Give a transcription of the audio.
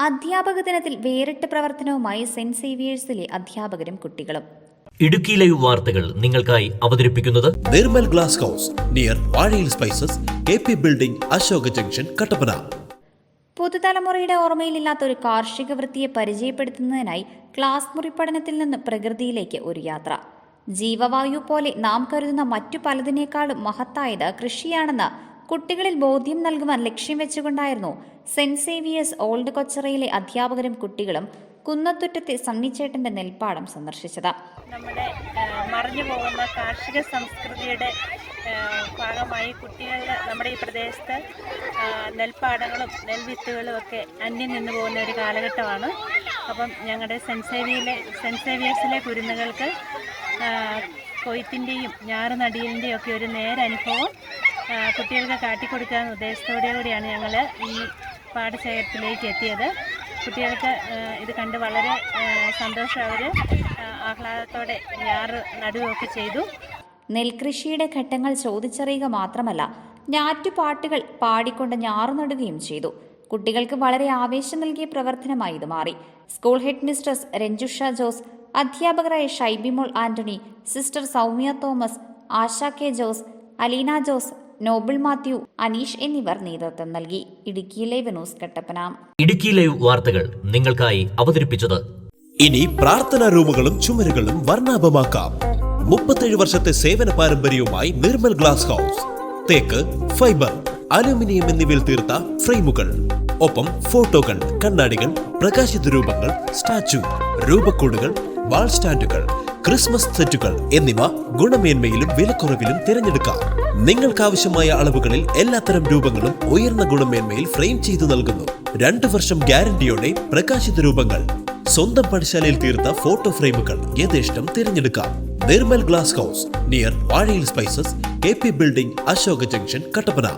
അധ്യാപക ദിനത്തിൽ വേറിട്ട പ്രവർത്തനവുമായി സെന്റ് സേവിയേഴ്സിലെ അധ്യാപകരും കുട്ടികളും. ഇടുക്കി ലൈവ് വാർത്തകൾ നിങ്ങൾക്കായി അവതരിപ്പിക്കുന്നത് Nirmal glass house near Vazhayil spices, AP building, Ashoka junction, Kattappana. പുതുതലമുറയുടെ ഓർമ്മയിലില്ലാത്ത ഒരു കാർഷിക വൃത്തിയെ പരിചയപ്പെടുത്തുന്നതിനായി ക്ലാസ് മുറി പഠനത്തിൽ നിന്ന് പ്രകൃതിയിലേക്ക് ഒരു യാത്ര. ജീവവായു പോലെ നാം കരുതുന്ന മറ്റു പലതിനേക്കാളും മഹത്തായത് കൃഷിയാണെന്ന് കുട്ടികളിൽ ബോധ്യം നൽകുവാൻ ലക്ഷ്യം വെച്ചുകൊണ്ടായിരുന്നു സെന്റ് സേവിയേഴ്സ് ഓൾഡ് കൊച്ചറയിലെ അധ്യാപകരും കുട്ടികളും കുന്നത്തുറ്റത്തെ സണ്ണിച്ചേട്ടന്റെ നെൽപ്പാടം സന്ദർശിച്ചത്. നമ്മുടെ മറഞ്ഞു പോകുന്ന കാർഷിക സംസ്കൃതിയുടെ ഭാഗമായി കുട്ടികൾ നമ്മുടെ ഈ പ്രദേശത്ത് നെൽപ്പാടങ്ങളും നെൽവിത്തുകളും ഒക്കെ അന്യം നിന്ന് പോകുന്ന ഒരു കാലഘട്ടമാണ്. അപ്പം ഞങ്ങളുടെ സെന്റ് സേവിയേഴ്സിലെ കുരുന്നുകൾക്ക് കൊയ്ത്തിൻ്റെയും ഞാറുനടിയലിൻ്റെയും ഒക്കെ ഒരു നേരനുഭവം കുട്ടികൾക്ക് കാട്ടിക്കൊടുക്കാവുന്ന ഉദ്ദേശത്തോടുകൂടിയാണ് ഞങ്ങൾ ഈ പാടശേഖരത്തിലേക്ക് എത്തിയത്. കുട്ടികൾക്ക് ഇത് കണ്ട് വളരെ സന്തോഷം, അവർ ആഹ്ലാദത്തോടെ ഞാറ് നടുകയൊക്കെ ചെയ്തു. നെൽകൃഷിയുടെ ഘട്ടങ്ങൾ ചോദിച്ചറിയുക മാത്രമല്ല, ഞാറ്റുപാട്ടുകൾ പാടിക്കൊണ്ട് ഞാറു നടുകയും ചെയ്തു. കുട്ടികൾക്ക് വളരെ ആവേശം നൽകിയ പ്രവർത്തനമായി ഇത് മാറി. School head mistress Ranjusha Jose, അധ്യാപകരായ ഷൈബിമോൾ ആന്റണി, സിസ്റ്റർ സൗമ്യ തോമസ്, ആശ കെ ജോസ്, അലീന ജോസ്, നോബിൾ മാത്യു, അനീഷ് എന്നിവർ നേതൃത്വം നൽകി. Idukki live news, Kattappana. Idukki live വാർത്തകൾ നിങ്ങൾക്കായി അവതരിപ്പിച്ചത് ഇനി പ്രാർത്ഥനാ റൂമുകളും ചുമരുകളും വർണ്ണാഭമാക്കാം. 37 വർഷത്തെ സേവന പാരമ്പര്യവുമായി നിർമ്മൽ ഗ്ലാസ് ഹൗസ്. തേക്ക്, ഫൈബർ, അലുമിനിയം എന്നിവയിൽ തീർത്ത ഫ്രെയിമുകൾ, ഒപ്പം ഫോട്ടോകൾ, കണ്ണാടികൾ, പ്രകാശിത രൂപങ്ങൾ, സ്റ്റാച്ചു, രൂപക്കൂടുകൾ, വാൾ സ്റ്റാൻഡുകൾ, ക്രിസ്മസ് സെറ്റുകൾ എന്നിവ ഗുണമേന്മയിലും വിലക്കുറവിലും തിരഞ്ഞെടുക്കാം. നിങ്ങൾക്കാവശ്യമായ അളവുകളിൽ എല്ലാത്തരം രൂപങ്ങളും ഉയർന്ന ഗുണമേന്മയിൽ ഫ്രെയിം ചെയ്തു നൽകുന്നു. 2 വർഷം ഗ്യാരണ്ടിയോടെ പ്രകാശിത രൂപങ്ങൾ, സ്വന്തം പണിശാലയിൽ തീർത്ത ഫോട്ടോ ഫ്രെയിമുകൾ യഥേഷ്ടം തിരഞ്ഞെടുക്കാം. Nirmal glass house near Vazhayil spices, AP building, Ashoka junction, Kattappana.